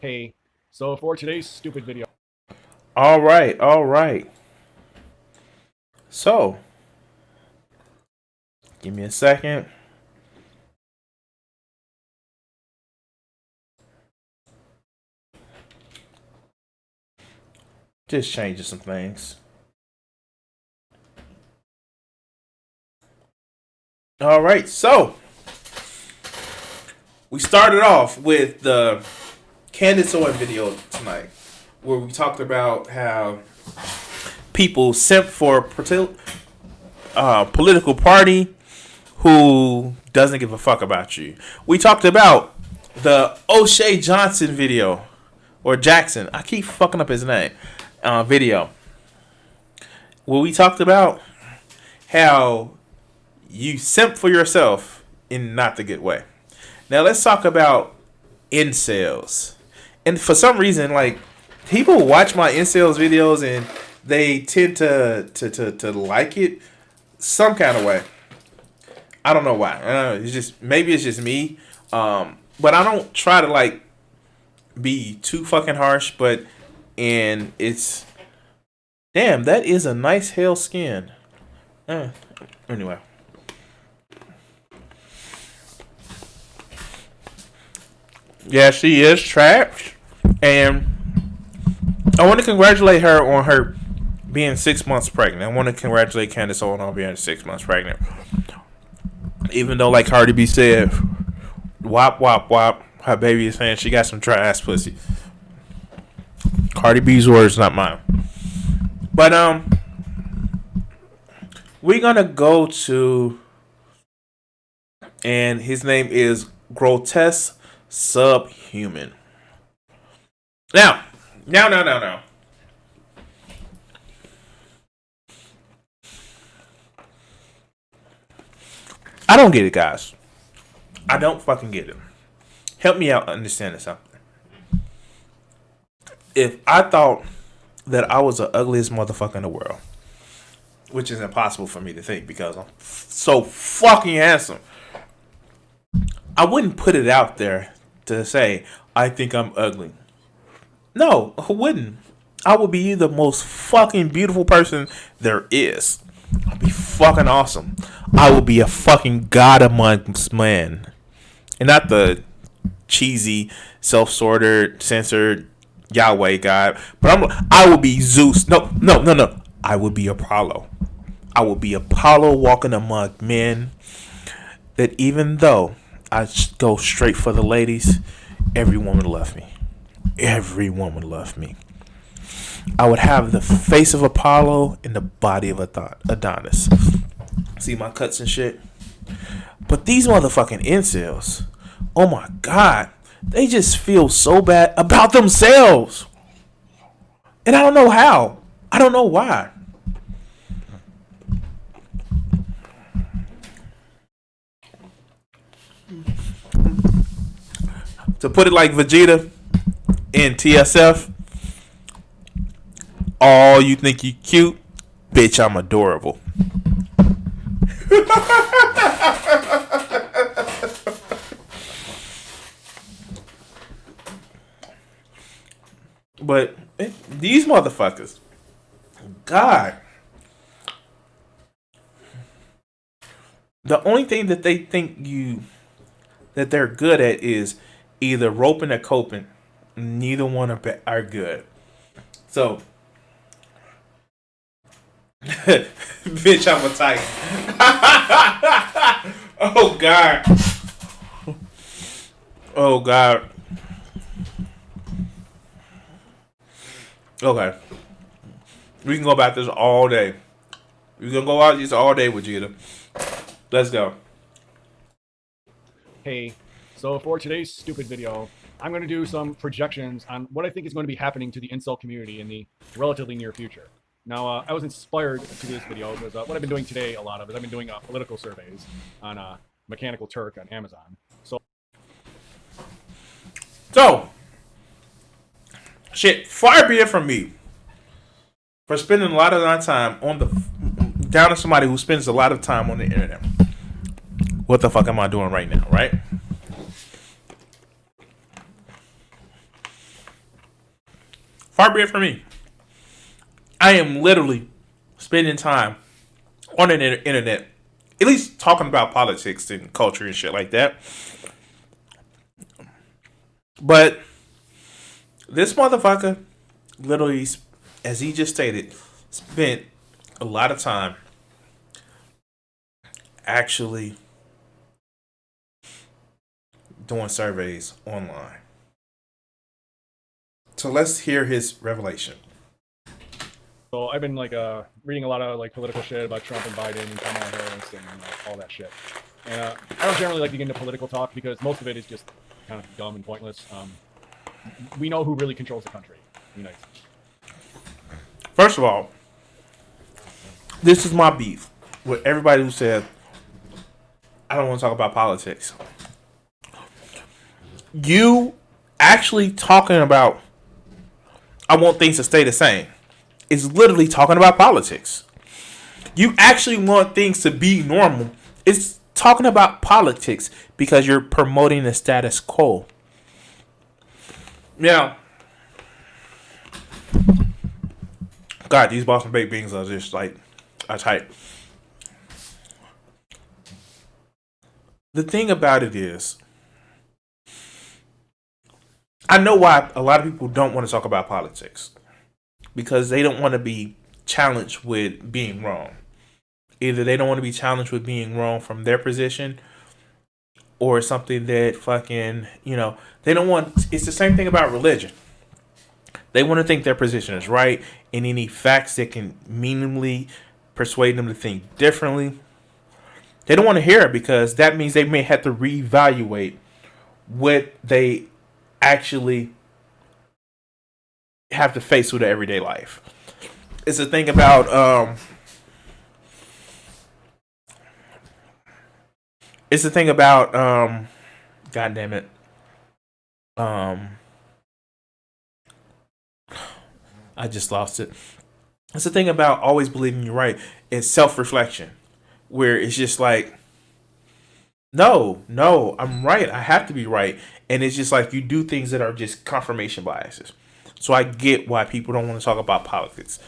Hey, so for today's stupid video, All right, all right. So, give me a second. Just changing some things. All right, so we started off with the Candace Owen video tonight, where we talked about how people simp for a political party who doesn't give a fuck about you. We talked about the O'Shea Johnson video, or Jackson. I keep fucking up his name. Video. Where we talked about how you simp for yourself in not the good way. Now let's talk about incels. And for some reason, like, people watch my incels videos and they tend to like it some kind of way. I don't know why. I don't know. It's just, maybe it's just me. But I don't try to like be too fucking harsh. But and it's damn, that is a nice hell skin. Anyway, yeah, she is trapped, and I want to congratulate her on her being 6 months pregnant. I want to congratulate Candace on being 6 months pregnant. Even though, like Cardi B said, wop wop wop, her baby is saying she got some dry ass pussy. Cardi B's words, not mine. But we're gonna go to, and his name is Grotesque Subhuman. Now. I don't get it, guys. I don't fucking get it. Help me out understanding something. If I thought that I was the ugliest motherfucker in the world, which is impossible for me to think because I'm so fucking handsome, I wouldn't put it out there to say I think I'm ugly. No, I wouldn't. I would be the most fucking beautiful person there is. I'd be fucking awesome. I would be a fucking god amongst men. And not the cheesy, self-sorted, censored Yahweh God. But I would be Zeus. No. I would be Apollo. I would be Apollo walking among men. That even though I go straight for the ladies, every woman loved me. Every woman loved me. I would have the face of Apollo and the body of Adonis. See my cuts and shit? But these motherfucking incels, oh my god, they just feel so bad about themselves. And I don't know how. I don't know why. To put it like Vegeta in TSF, oh, you think you cute? Bitch, I'm adorable. But these motherfuckers, God, the only thing that they think that they're good at is either roping or coping. Neither one are good. So, bitch, I'm a titan. Oh God. Oh God. Okay. We can go about this all day. We can go out this all day with Vegeta. Let's go. hey, so for today's stupid video, I'm going to do some projections on what I think is going to be happening to the incel community in the relatively near future. Now, I was inspired to do this video because what I've been doing today a lot of is I've been doing political surveys on Mechanical Turk on Amazon. So, shit, far be it from me for spending a lot of my time on the down to somebody who spends a lot of time on the internet. What the fuck am I doing right now, right? Far be it from me. I am literally spending time on the internet, at least talking about politics and culture and shit like that. But this motherfucker literally, as he just stated, spent a lot of time actually doing surveys online. So let's hear his revelation. So I've been like reading a lot of like political shit about Trump and Biden and Kamala Harris and all that shit. And I don't generally like to get into political talk because most of it is just kind of dumb and pointless. We know who really controls the country, the United States. First of all, this is my beef with everybody who said I don't want to talk about politics. You actually talking about I want things to stay the same is literally talking about politics. You actually want things to be normal. It's talking about politics because you're promoting the status quo. Now, God, these Boston baked beans are just like are tight. The thing about it is, I know why a lot of people don't want to talk about politics. Because they don't want to be challenged with being wrong. Either they don't want to be challenged with being wrong from their position, or something that fucking, they don't want. It's the same thing about religion. They want to think their position is right, and any facts that can meaningfully persuade them to think differently, they don't want to hear it because that means they may have to reevaluate what they actually have to face with their everyday life. It's the thing about God damn it. I just lost it. It's the thing about always believing you're right. It's self-reflection, where it's just like, no, I'm right. I have to be right, and it's just like you do things that are just confirmation biases. So I get why people don't want to talk about politics.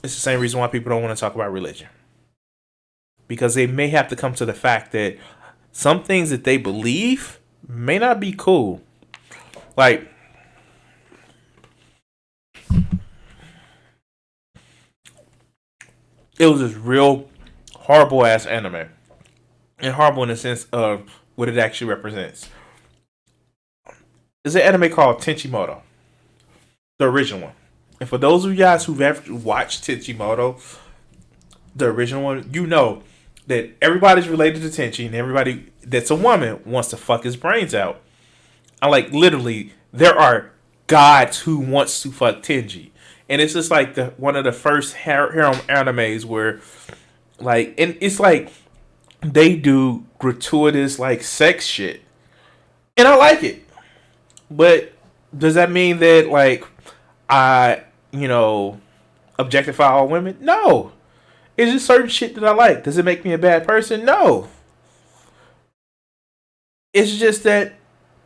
It's the same reason why people don't want to talk about religion. Because they may have to come to the fact that some things that they believe may not be cool. Like, it was this real horrible ass anime. And horrible in the sense of what it actually represents. It's an anime called Tenchimoto. The original one. And for those of you guys who've ever watched Tenchimoto, the original one, you know that everybody's related to Tenchi, and everybody that's a woman wants to fuck his brains out. I like literally, there are gods who wants to fuck Tenchi, and it's just like one of the first harem animes where, like, and it's like they do gratuitous like sex shit, and I like it. But does that mean that like I objectify all women? No. It's just certain shit that I like. Does it make me a bad person? No. It's just that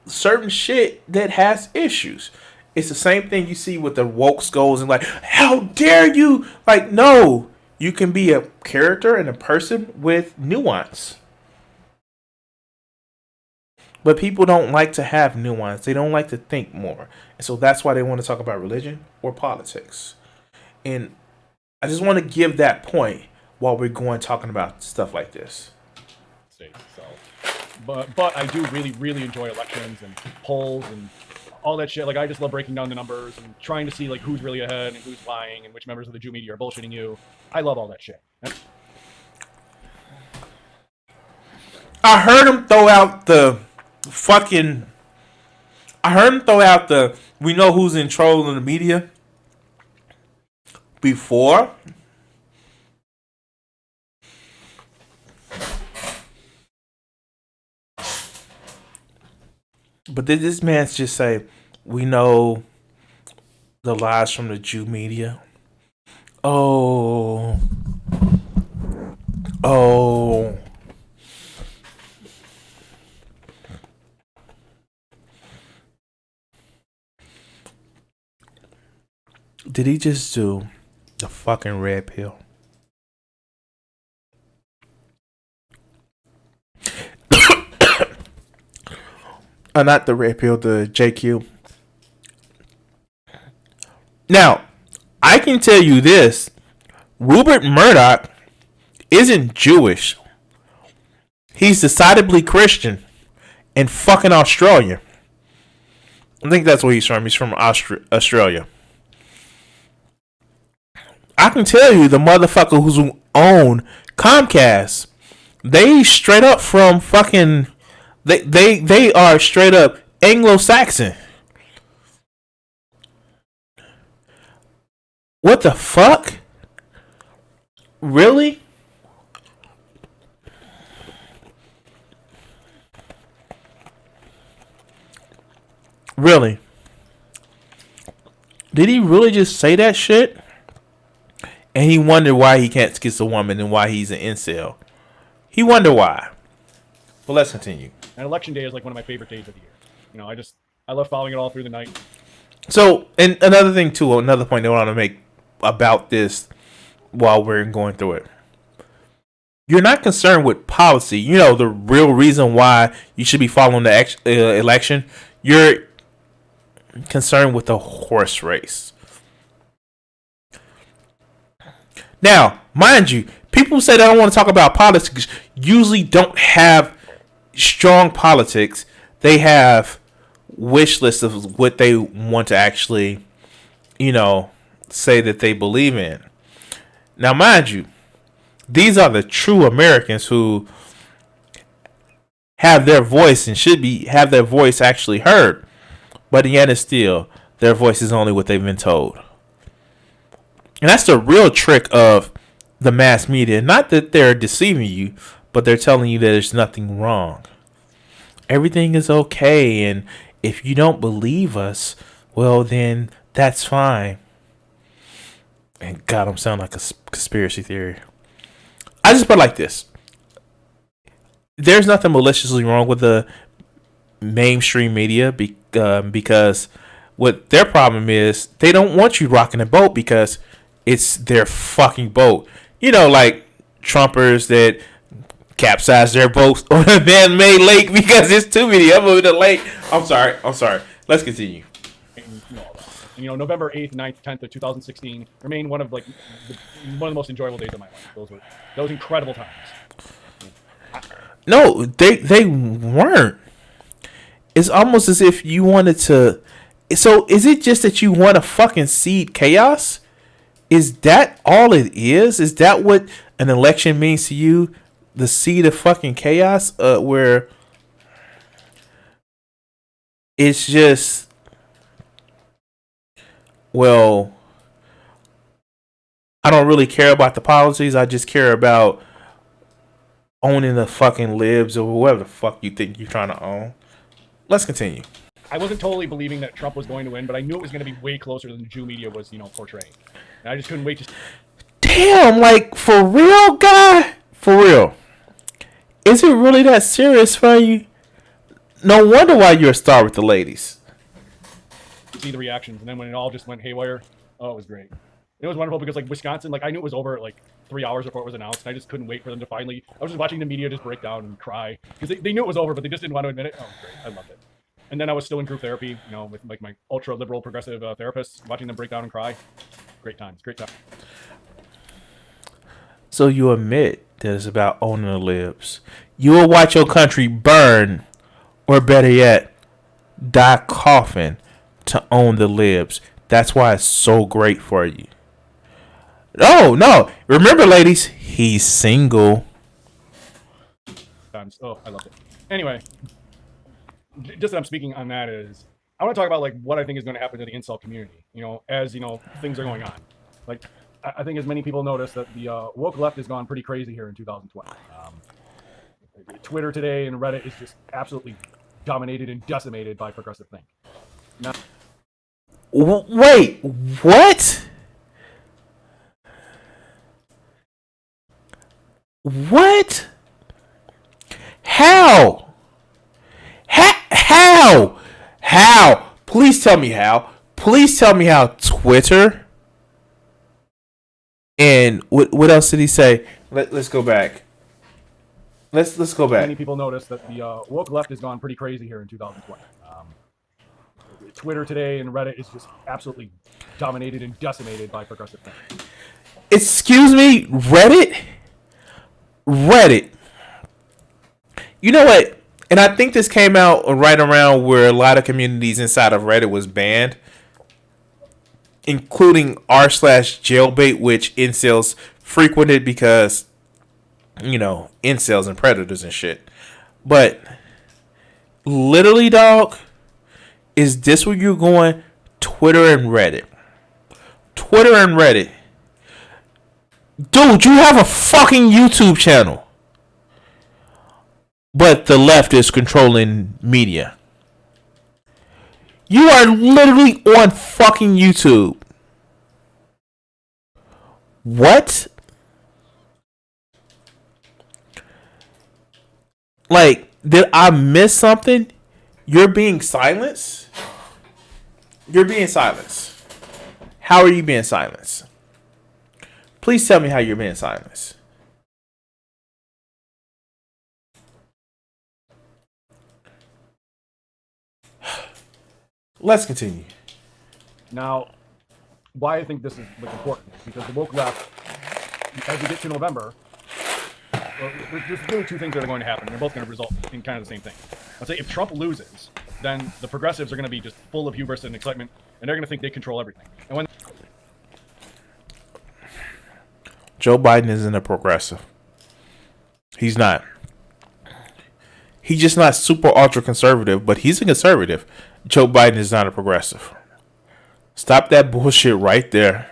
certain shit that has issues. It's the same thing you see with the woke skulls and like, how dare you? Like, no. You can be a character and a person with nuance. But people don't like to have nuance. They don't like to think more. And so that's why they want to talk about religion or politics. And I just want to give that point while we're going talking about stuff like this. So, but I do really enjoy elections and polls and all that shit. Like, I just love breaking down the numbers and trying to see like who's really ahead and who's lying and which members of the Jew media are bullshitting you. I love all that shit. I heard him throw out the we know who's in troll in the media before. But did this man just say, we know the lies from the Jew media? Oh. Did he just do the fucking red pill? Not the red pill, the JQ. Now, I can tell you this. Rupert Murdoch isn't Jewish. He's decidedly Christian and fucking Australian. I think that's where he's from. He's from Australia. I can tell you the motherfucker who's own Comcast, they straight up from fucking they are straight up Anglo-Saxon. What the fuck? Really? Really? Did he really just say that shit? And he wondered why he can't kiss a woman and why he's an incel. He wondered why. Well, let's continue. And election day is like one of my favorite days of the year. You know, I love following it all through the night. So, and another thing too, another point I want to make about this while we're going through it. You're not concerned with policy. You know, the real reason why you should be following the election. You're concerned with the horse race. Now, mind you, people say they don't want to talk about politics. Usually don't have strong politics. They have wish lists of what they want to actually, you know, say that they believe in. Now, mind you, these are the true Americans who have their voice and should be have their voice actually heard. But yet and still, their voice is only what they've been told. And that's the real trick of the mass media. Not that they're deceiving you, but they're telling you that there's nothing wrong. Everything is okay. And if you don't believe us, well, then that's fine. And God, I'm sounding like a conspiracy theory. I just put it like this. There's nothing maliciously wrong with the mainstream media because what their problem is, they don't want you rocking a boat because it's their fucking boat. You know, like Trumpers that capsize their boats on a man-made lake because it's too many of them in the lake. I'm sorry. Let's continue. And, you know, November 8th, 9th, 10th of 2016 remain one of the most enjoyable days of my life. Those incredible times. No, they weren't. It's almost as if you wanted to. So is it just that you want to fucking seed chaos? Is that all it is? Is that what an election means to you? The seed of fucking chaos, where it's just, well, I don't really care about the policies. I just care about owning the fucking libs or whoever the fuck you think you're trying to own. Let's continue. I wasn't totally believing that Trump was going to win, but I knew it was going to be way closer than the Jew media was, portraying. And I just couldn't wait to... Damn, like, for real, guy? For real. Is it really that serious for you? No wonder why you're a star with the ladies. See the reactions, and then when it all just went haywire, oh, it was great. It was wonderful because, like, Wisconsin, like, I knew it was over at, 3 hours before it was announced, and I just couldn't wait for them to finally... I was just watching the media just break down and cry, because they knew it was over, but they just didn't want to admit it. Oh, great. I loved it. And then I was still in group therapy, with, like, my ultra-liberal progressive therapists, watching them break down and cry. Great times. So you admit that it's about owning the libs. You will watch your country burn, or better yet, die coughing to own the libs. That's why it's so great for you. Oh, no. Remember, ladies, he's single. Oh, I loved it. Anyway, just that I'm speaking on that is, I want to talk about, what I think is going to happen to the incel community, as, things are going on. Like, I think as many people notice that the woke left has gone pretty crazy here in 2020. Twitter today and Reddit is just absolutely dominated and decimated by progressive think. Now, wait, what? What? How? How? Please tell me how. Please tell me how Twitter And what else did he say? Let's go back. Let's go back. Many people notice that the woke left has gone pretty crazy here in 2020. Twitter today and Reddit is just absolutely dominated and decimated by progressive things. Excuse me, Reddit? You know what? And I think this came out right around where a lot of communities inside of Reddit was banned, including r/jailbait, which incels frequented because, incels and predators and shit. But literally, dog, is this where you're going? Twitter and Reddit. Dude, you have a fucking YouTube channel. But the left is controlling media. You are literally on fucking YouTube. What? Like, did I miss something? You're being silenced? You're being silenced. How are you being silenced? Please tell me how you're being silenced. Let's continue. Now, why I think this is important is because the woke left, as we get to November, there's really two things that are going to happen. They're both going to result in kind of the same thing. Let's say if Trump loses, then the progressives are going to be just full of hubris and excitement, and they're going to think they control everything. And when Joe Biden isn't a progressive. He's not. He's just not super ultra conservative, but he's a conservative. Joe Biden is not a progressive. Stop that bullshit right there.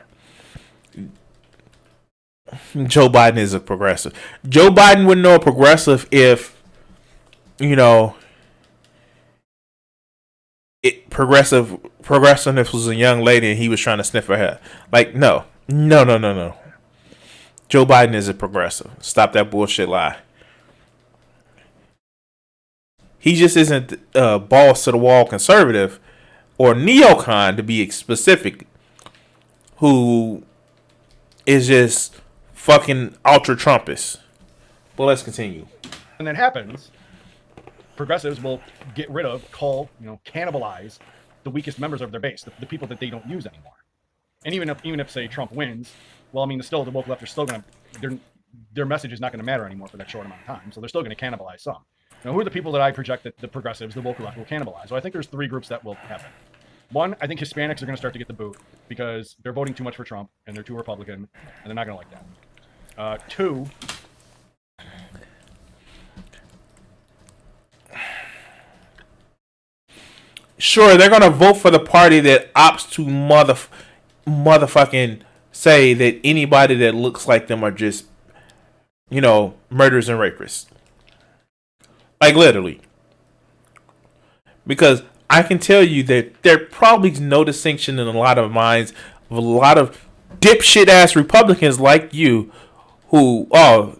Joe Biden is a progressive. Joe Biden wouldn't know a progressive if, progressiveness was a young lady and he was trying to sniff her hair. Like, no. Joe Biden is a progressive. Stop that bullshit lie. He just isn't balls to the wall conservative or neocon, to be specific, who is just fucking ultra Trumpist. Well, let's continue. when that happens, progressives will get rid of, cannibalize the weakest members of their base, the people that they don't use anymore. And even if say Trump wins, well, I mean, the woke left are still going to, their message is not going to matter anymore for that short amount of time. So they're still going to cannibalize some. Now, who are the people that I project that the progressives, the woke left, will cannibalize? Well, I think there's three groups that will happen. One, I think Hispanics are going to start to get the boot because they're voting too much for Trump and they're too Republican and they're not going to like that. Two, sure, they're going to vote for the party that opts to motherfucking say that anybody that looks like them are just, murderers and rapists. Like, literally. Because I can tell you that there probably is no distinction in a lot of minds of a lot of dipshit ass Republicans like you who,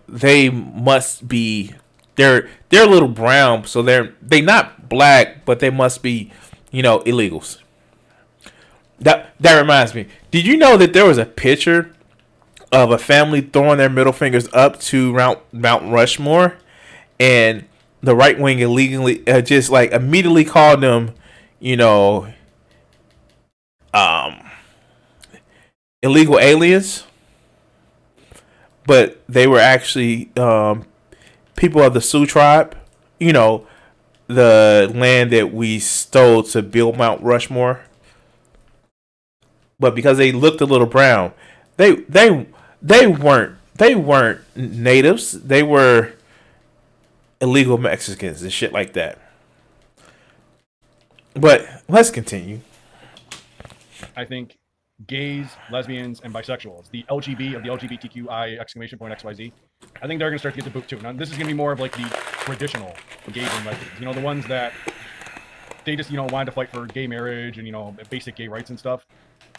they must be, they're a little brown, so they're not black, but they must be, illegals. That reminds me. Did you know that there was a picture of a family throwing their middle fingers up to Mount Rushmore, and the right wing illegally just like immediately called them, illegal aliens, but they were actually people of the Sioux tribe, the land that we stole to build Mount Rushmore. But because they looked a little brown, they weren't natives. They were illegal Mexicans and shit like that. But let's continue. I think gays, lesbians, and bisexuals, the LGB of the LGBTQI XYZ, I think they're going to start to get the boot too. Now, this is going to be more of like the traditional gays and lesbians. The ones that they just, wanted to fight for gay marriage and, basic gay rights and stuff.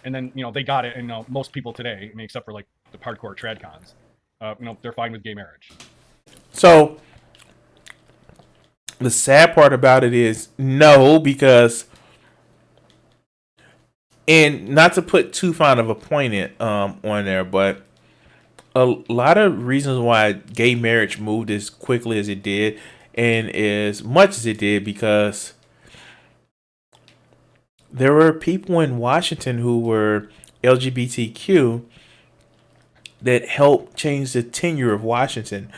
And then, they got it. And most people today, except for like the hardcore trad cons, they're fine with gay marriage. So the sad part about it is no, because, and not to put too fine of a point on there, but a lot of reasons why gay marriage moved as quickly as it did and as much as it did because there were people in Washington who were LGBTQ that helped change the tenure of Washington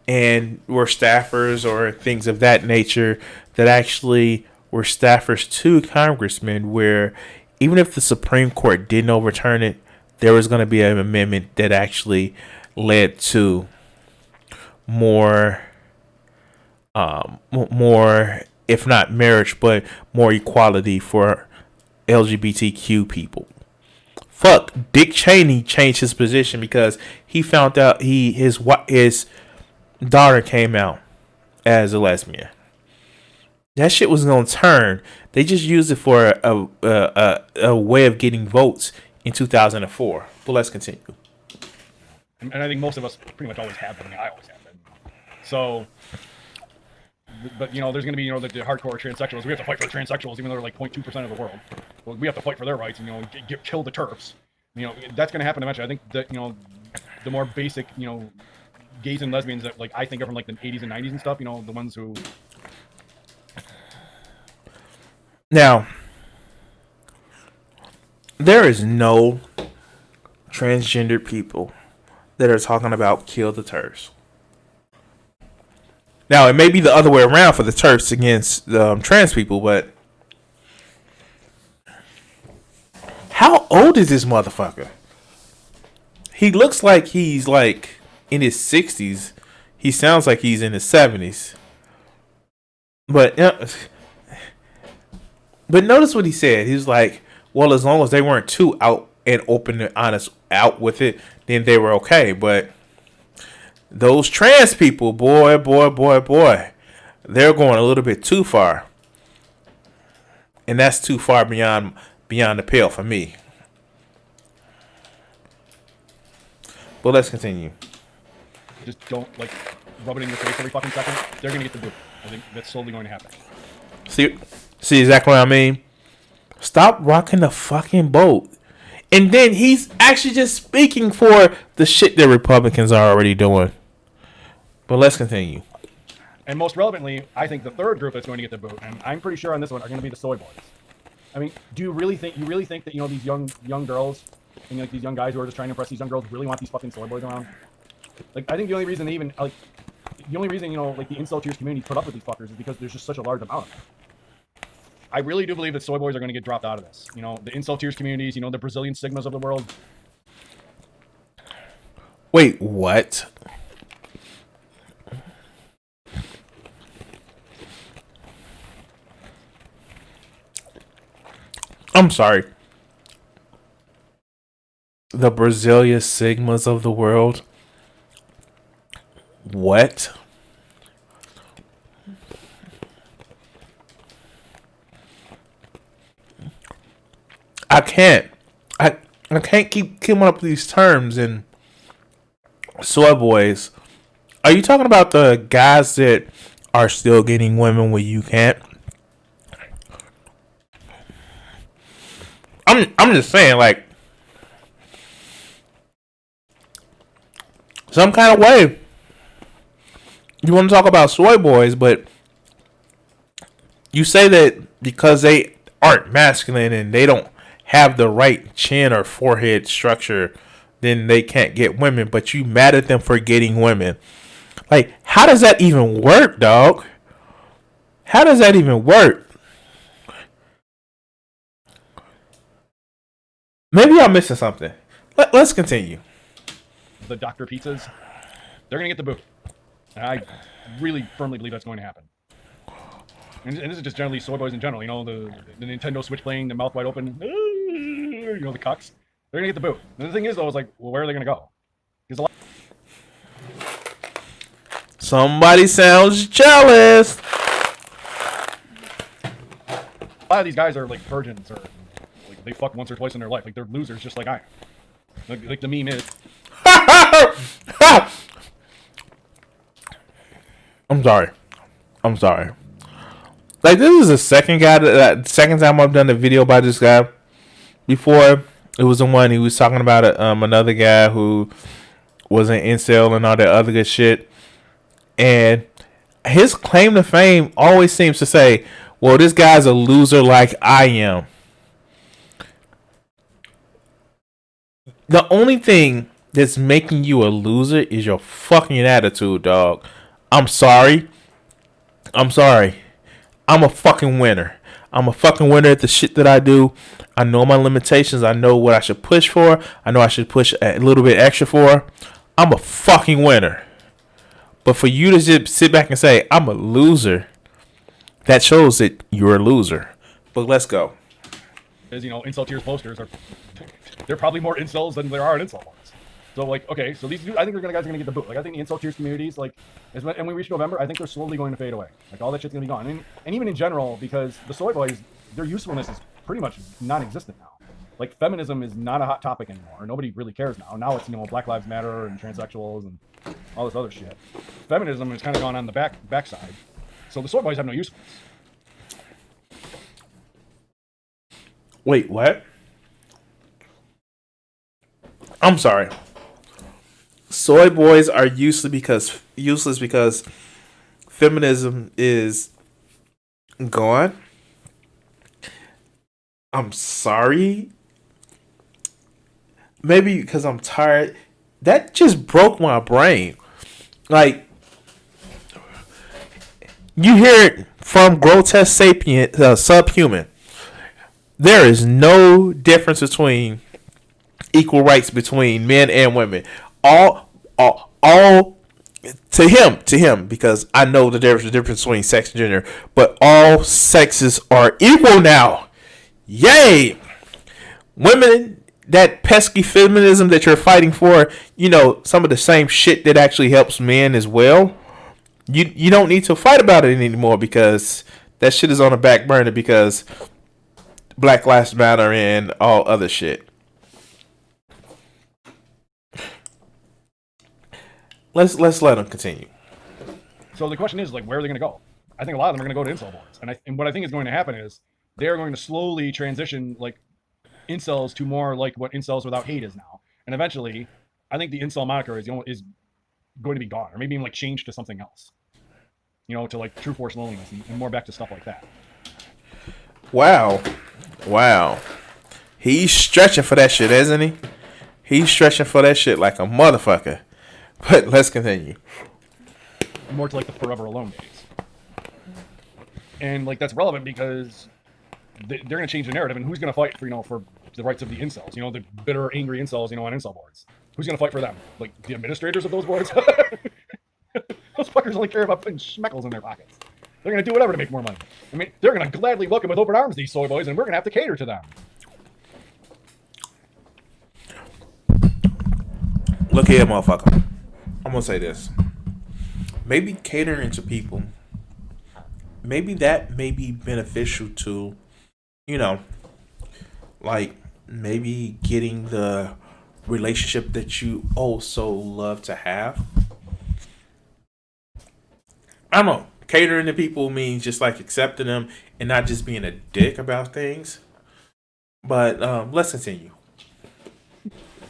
and were staffers or things of that nature that actually were staffers to congressmen where even if the Supreme Court didn't overturn it, there was going to be an amendment that actually led to more, more, if not marriage, but more equality for LGBTQ people. Fuck, Dick Cheney changed his position because he found out his daughter came out as a lesbian. That shit was gonna turn. They just used it for a way of getting votes in 2004. But let's continue. And I think most of us pretty much always have been. I mean, I always have been. So, but you know, there's going to be, you know, the hardcore transsexuals. We have to fight for the transsexuals, even though they're like 0.2% of the world. Well, we have to fight for their rights, and you know, kill the TERFs. You know, that's going to happen eventually. I think that, you know, the more basic, you know, gays and lesbians that like I think are from like the 80s and 90s and stuff. You know, the ones who. Now, there is no transgendered people that are talking about kill the TERFs. Now, it may be the other way around for the TERFs against trans people, but how old is this motherfucker? He looks like he's like in his 60s. He sounds like he's in his 70s. But notice what he said. He was like, well, as long as they weren't too out and open and honest out with it, then they were okay. But those trans people, boy, they're going a little bit too far. And that's too far beyond the pale for me. But let's continue. Just don't like rub it in your face every fucking second. They're gonna get the boot. I think that's slowly going to happen. See exactly what I mean? Stop rocking the fucking boat. And then he's actually just speaking for the shit that Republicans are already doing. But let's continue. And most relevantly, I think the third group that's going to get the boot, and I'm pretty sure on this one, are going to be the soy boys. I mean, do you really think that, you know, these young girls and like these young guys who are just trying to impress these young girls really want these fucking soy boys around? Like, I think the only reason you know, like the incel tiers community put up with these fuckers is because there's just such a large amount of them. I really do believe that soy boys are going to get dropped out of this. You know, the incel tiers communities, you know, the Brazilian Sigmas of the world. Wait, what? I'm sorry. The Brazilian Sigmas of the world. What? I can't. I can't keep coming up with these terms and soy boys. Are you talking about the guys that are still getting women when you can't? I'm just saying, like, some kind of way you want to talk about soy boys, but you say that because they aren't masculine and they don't have the right chin or forehead structure, then they can't get women, but you mad at them for getting women. Like, how does that even work, dog? How does that even work? Maybe I'm missing something. Let's continue. The Dr. Pizzas, they're going to get the boot. And I really firmly believe that's going to happen. And this is just generally soy boys in general. You know, the Nintendo Switch playing, the mouth wide open. You know, the cucks. They're going to get the boot. And the thing is, though, is like, well, where are they going to go? Because somebody sounds jealous. A lot of these guys are like virgins, or like they fuck once or twice in their life. Like they're losers, just like I am. Like the meme is. I'm sorry. Like, this is the second second time I've done a video by this guy. Before, it was the one he was talking about another guy who was an incel and all that other good shit. And his claim to fame always seems to say, well, this guy's a loser like I am. The only thing that's making you a loser is your fucking attitude, dog. I'm sorry. I'm sorry. I'm a fucking winner. I'm a fucking winner at the shit that I do. I know my limitations. I know what I should push for. I know I should push a little bit extra for. I'm a fucking winner. But for you to just sit back and say, I'm a loser, that shows that you're a loser. But let's go. As you know, incel tiers posters are, they're probably more incels than there are incel ones. So like, okay, so these I think guys are gonna get the boot. Like I think the incel tiers communities, like, and we reach November, I think they're slowly going to fade away. Like all that shit's gonna be gone. And even in general, because the soy boys, their usefulness is pretty much non-existent now. Like feminism is not a hot topic anymore. Nobody really cares now. Now it's, you know, Black Lives Matter and transsexuals and all this other shit. Feminism has kind of gone on the backside. So the soy boys have no use for this. Wait, what? I'm sorry. Soy boys are useless because feminism is gone. I'm sorry. Maybe because I'm tired. That just broke my brain. Like, you hear it from grotesque sapient, subhuman. There is no difference between equal rights between men and women. All to him, because I know the difference between sex and gender, but all sexes are equal now. Yay! Women, that pesky feminism that you're fighting for, you know, some of the same shit that actually helps men as well. You don't need to fight about it anymore because that shit is on the back burner because Black Lives Matter and all other shit. Let's let them continue. So the question is, like, where are they going to go? I think a lot of them are going to go to incel boards. And what I think is going to happen is they're going to slowly transition, like, incels to more like what incels without hate is now. And eventually, I think the incel moniker is going to be gone, or maybe even, like, changed to something else. You know, to, like, true force loneliness and more back to stuff like that. Wow. He's stretching for that shit, isn't he? He's stretching for that shit like a motherfucker. But let's continue. More to like the forever alone days. And like that's relevant because they're going to change the narrative. And who's going to fight for, you know, for the rights of the incels? You know, the bitter, angry incels, you know, on incel boards. Who's going to fight for them? Like the administrators of those boards? Those fuckers only care about putting schmeckles in their pockets. They're going to do whatever to make more money. I mean, they're going to gladly welcome with open arms these soy boys, and we're going to have to cater to them. Look here, motherfucker. I'm going to say this. Maybe catering to people, maybe that may be beneficial to, you know, like maybe getting the relationship that you also love to have. I don't know. Catering to people means just like accepting them and not just being a dick about things. But let's continue.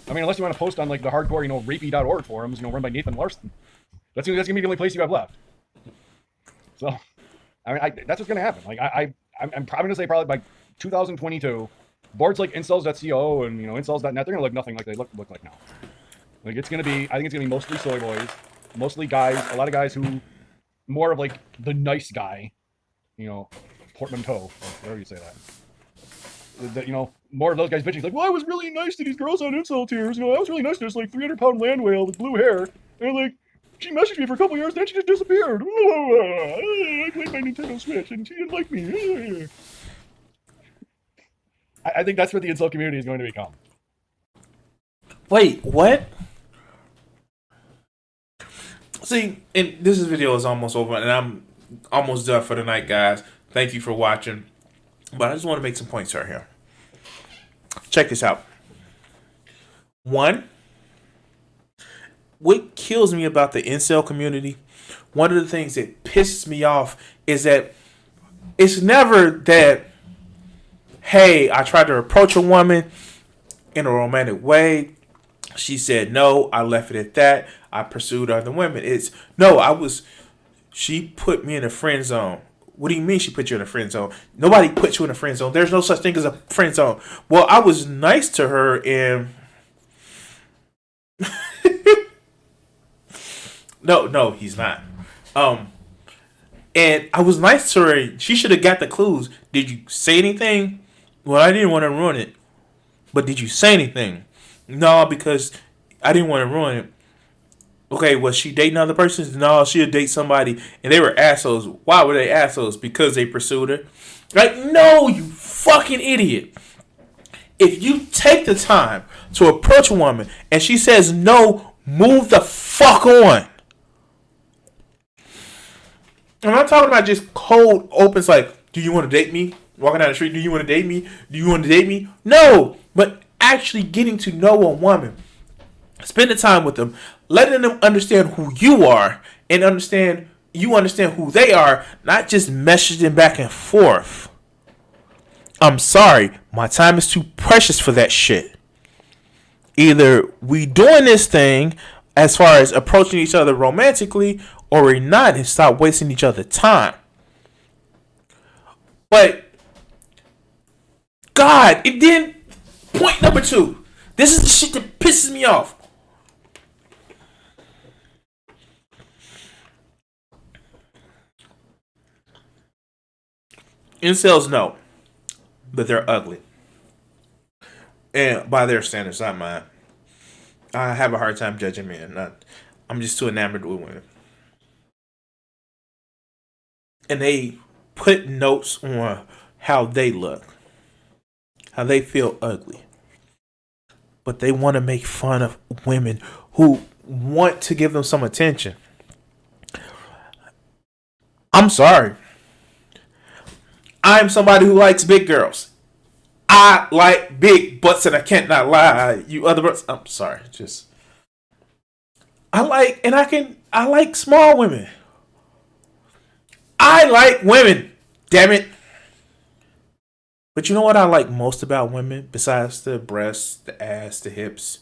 I mean, unless you want to post on like the hardcore, you know, rapey.org forums, you know, run by Nathan Larson. That's gonna be the only place you have left. So, I mean, that's what's gonna happen. Like, I'm probably gonna say probably by 2022, boards like incels.co and, you know, incels.net, they're gonna look nothing like they look like now. Like it's gonna be, I think it's gonna be mostly soy boys, mostly guys, a lot of guys who more of like the nice guy, you know, portmanteau, whatever you say that. You know, more of those guys bitching like, well, I was really nice to these girls on incel tiers. You know, I was really nice to this like 300-pound land whale with blue hair, and like she messaged me for a couple years, then she just disappeared. I played my Nintendo Switch and she didn't like me. I think that's what the incel community is going to become. Wait, what? See, and this video is almost over, and I'm almost done for the night, guys. Thank you for watching. But I just want to make some points right here. Check this out. One, what kills me about the incel community, one of the things that pisses me off is that it's never that, hey, I tried to approach a woman in a romantic way. She said, no, I left it at that. I pursued other women. It's, no, she put me in a friend zone. What do you mean she put you in a friend zone? Nobody put you in a friend zone. There's no such thing as a friend zone. Well, I was nice to her and no, he's not. And I was nice to her. And she should have got the clues. Did you say anything? Well, I didn't want to ruin it. But did you say anything? No, because I didn't want to ruin it. Okay, was she dating other persons? No, she'd date somebody, and they were assholes. Why were they assholes? Because they pursued her. Like, no, you fucking idiot. If you take the time to approach a woman and she says no, move the fuck on. I'm not talking about just cold opens like, do you want to date me? Walking down the street, do you want to date me? Do you want to date me? No, but actually getting to know a woman. Spending time with them, letting them understand who you are and understand who they are, not just messaging back and forth. I'm sorry, my time is too precious for that shit. Either we doing this thing as far as approaching each other romantically, or we're not, and stop wasting each other's time. But God, it didn't. Point number 2. This is the shit that pisses me off. Incels know that they're ugly. And by their standards, not mine. I have a hard time judging men. I'm just too enamored with women. And they put notes on how they look, how they feel ugly. But they want to make fun of women who want to give them some attention. I'm sorry. I'm somebody who likes big girls. I like big butts, and I can't not lie. You other butts. I'm sorry. I like small women. I like women. Damn it. But you know what I like most about women, besides the breasts, the ass, the hips?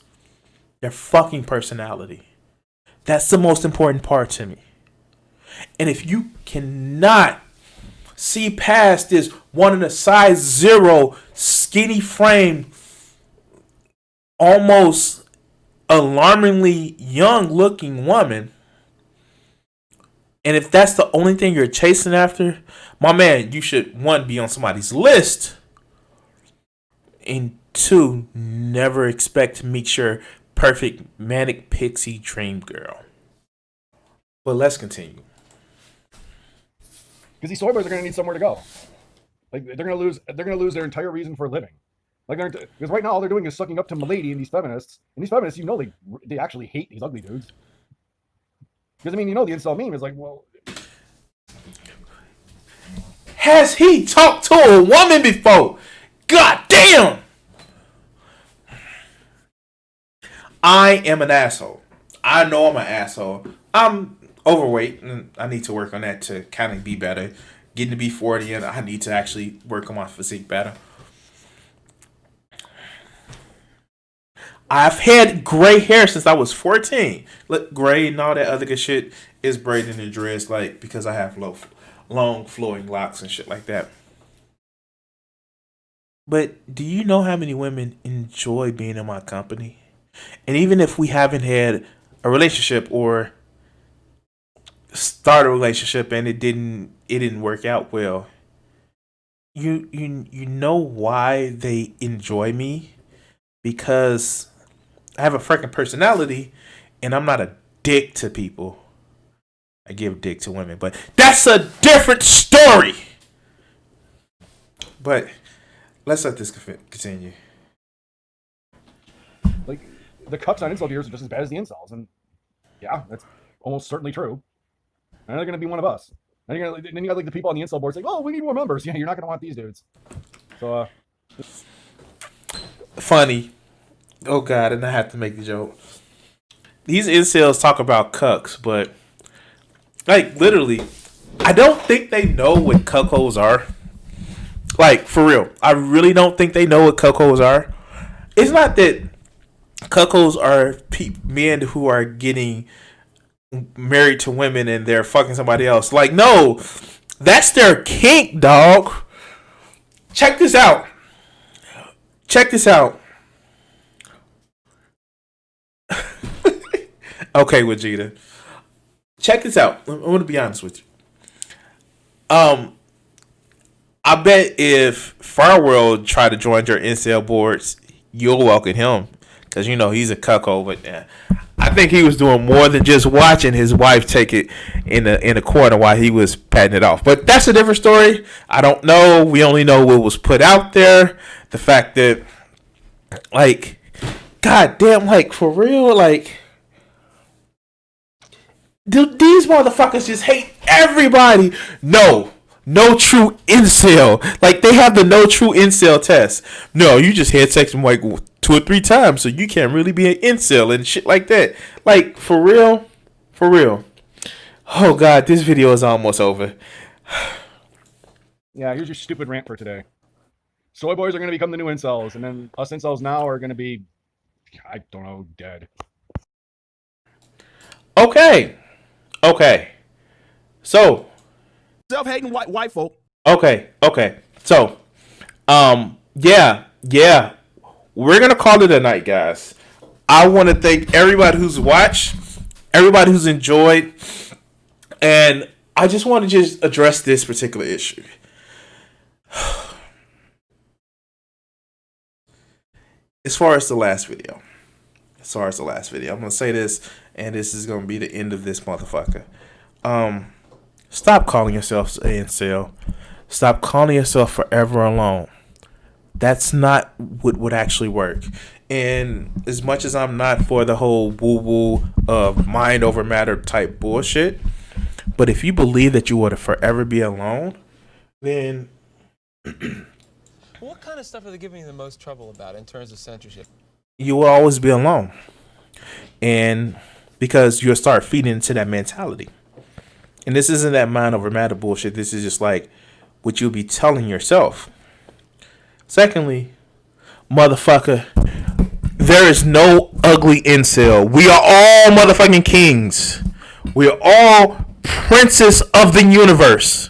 Their fucking personality. That's the most important part to me. And if you cannot see past this one in a size 0, skinny frame, almost alarmingly young looking woman, and if that's the only thing you're chasing after, my man, you should, 1, be on somebody's list, and 2, never expect to meet your perfect manic pixie dream girl. But let's continue. Because these soyboys are going to need somewhere to go. Like they're going to lose their entire reason for living. Like because right now all they're doing is sucking up to Milady and these feminists. And these feminists, they actually hate these ugly dudes. Because the incel meme is like, well, has he talked to a woman before? God damn! I am an asshole. I know I'm an asshole. I'm overweight, and I need to work on that to kind of be better. Getting to be 40, and I need to actually work on my physique better. I've had gray hair since I was 14. Look, gray and all that other good shit is braided in dreads, like, because I have long flowing locks and shit like that. But do you know how many women enjoy being in my company? And even if we haven't had a relationship or start a relationship and it didn't work out well, you know why they enjoy me? Because I have a freaking personality and I'm not a dick to people. I give dick to women, but that's a different story. But let's let this continue. Like, the cucks on incel viewers are just as bad as the incels, and yeah, that's almost certainly true. And they're going to be one of us. And then you got like the people on the incel board saying, "Oh, we need more members." Yeah, you're not going to want these dudes. So, funny. Oh God, and I have to make the joke. These incels talk about cucks, but like literally, I don't think they know what cuckolds are. Like, for real, I really don't think they know what cuckolds are. It's not that Cuckolds are men who are getting married to women and they're fucking somebody else. Like, no, that's their kink, dog. Check this out. Check this out. Okay, Vegeta. Check this out. I'm gonna be honest with you. I bet if Fireworld tried to join your incel boards, you'll welcome him because you know he's a cuckold. But I think he was doing more than just watching his wife take it in the corner while he was patting it off. But that's a different story. I don't know. We only know what was put out there. The fact that, like, goddamn, like for real, like. Do these motherfuckers just hate everybody? No true incel. Like they have the no true incel test. No, you just had sex them like 2 or 3 times, so you can't really be an incel and shit like that. Like for real, for real. Oh god, this video is almost over. Yeah, here's your stupid rant for today. Soy boys are going to become the new incels, and then us incels now are going to be, I don't know, dead. Okay. So Self-hating white folk. Okay. So, yeah. We're gonna call it a night, guys. I want to thank everybody who's watched, everybody who's enjoyed, and I just want to just address this particular issue. As far as the last video, I'm gonna say this, and this is gonna be the end of this motherfucker. Stop calling yourself an incel. Stop calling yourself forever alone. That's not what would actually work. And as much as I'm not for the whole woo-woo of mind over matter type bullshit, but if you believe that you would forever be alone, then what kind of stuff are they giving you the most trouble about in terms of censorship? you will always be alone. And because you'll start feeding into that mentality. And this isn't that mind over matter bullshit. This is just like what you'll be telling yourself. Secondly, motherfucker, there is no ugly incel. We are all motherfucking kings. We are all princes of the universe.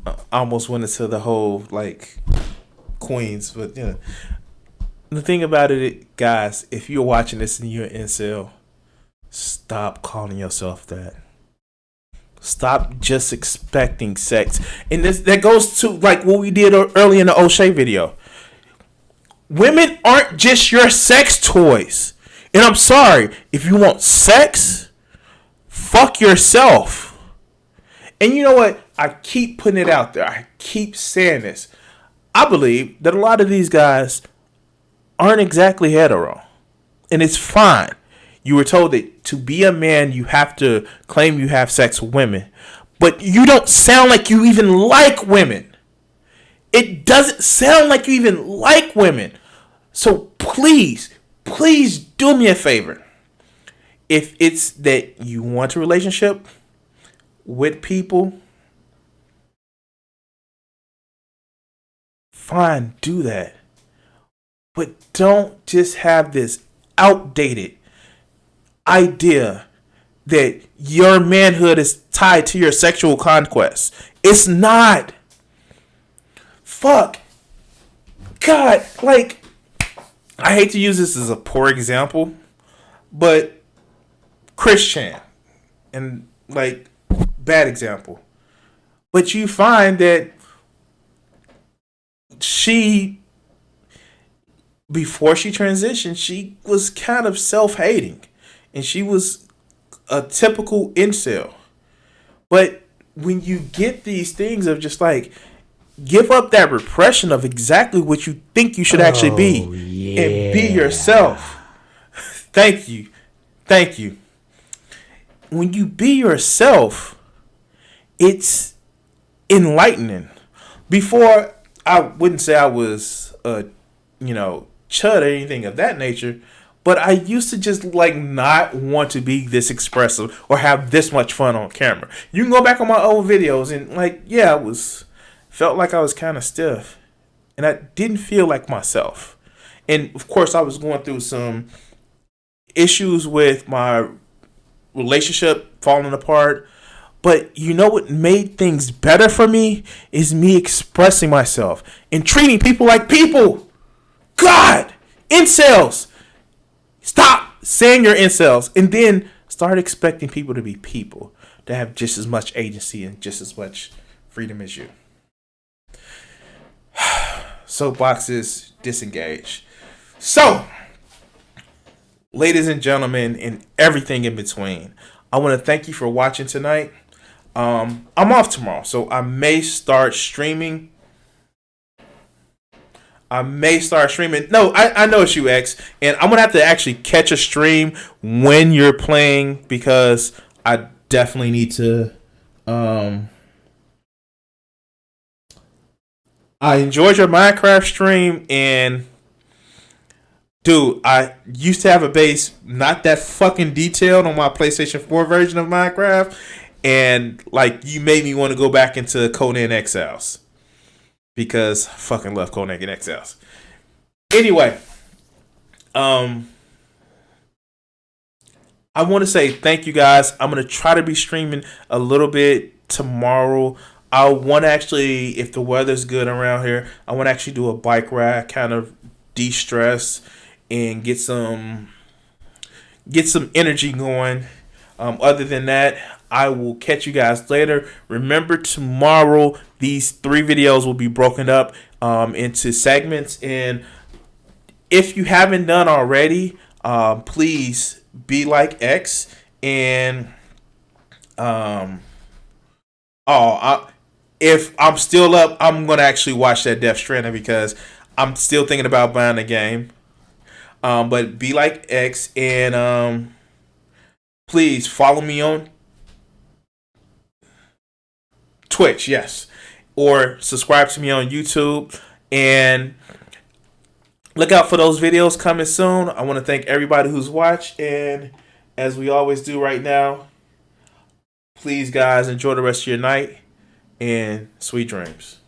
I almost went into the whole like queens, but you know. The thing about it, guys, if you're watching this and you're an incel, stop calling yourself that. Stop just expecting sex. And that goes to like what we did early in the O'Shea video. Women aren't just your sex toys. And I'm sorry, if you want sex, fuck yourself. And you know what? I keep putting it out there. I keep saying this. I believe that a lot of these guys aren't exactly hetero. And it's fine. You were told that to be a man, you have to claim you have sex with women. But you don't sound like you even like women. It doesn't sound like you even like women. So please do me a favor. If it's that you want a relationship with people, fine, do that. But don't just have this outdated idea that your manhood is tied to your sexual conquest. It's not. Fuck. God, like, I hate to use this as a poor example, but Christian, and like, bad example. But you find that she, before she transitioned, she was kind of self-hating. And she was a typical incel. But when you get these things of just like, give up that repression of exactly what you think you should actually be. Yeah. And be yourself. Thank you. When you be yourself, it's enlightening. Before, I wouldn't say I was chud or anything of that nature, but I used to just like not want to be this expressive or have this much fun on camera. You can go back on my old videos and like, yeah, felt like I was kind of stiff, and I didn't feel like myself. And of course, I was going through some issues with my relationship falling apart. But you know what made things better for me is me expressing myself and treating people like people. God, incels, stop saying you're incels, and then start expecting people to be people, to have just as much agency and just as much freedom as you. Soapboxes disengage. So, ladies and gentlemen, and everything in between, I want to thank you for watching tonight. I'm off tomorrow, so I may start streaming. No, I know it's you, X, and I'm gonna have to actually catch a stream when you're playing because I definitely need to. I enjoyed your Minecraft stream, and dude, I used to have a base not that fucking detailed on my PlayStation 4 version of Minecraft, and like you made me want to go back into Conan Exiles because I fucking love Conan Exiles. Anyway, I want to say thank you guys. I'm gonna try to be streaming a little bit tomorrow. I want to actually, if the weather's good around here, I want to actually do a bike ride, kind of de-stress and get some energy going. Other than that, I will catch you guys later. Remember, tomorrow these 3 videos will be broken up into segments, and if you haven't done already, please be like X and if I'm still up, I'm gonna actually watch that Death Stranding because I'm still thinking about buying the game. But be like X and please follow me on Twitch, yes, or subscribe to me on YouTube and look out for those videos coming soon. I want to thank everybody who's watched, and as we always do right now, please guys enjoy the rest of your night and sweet dreams.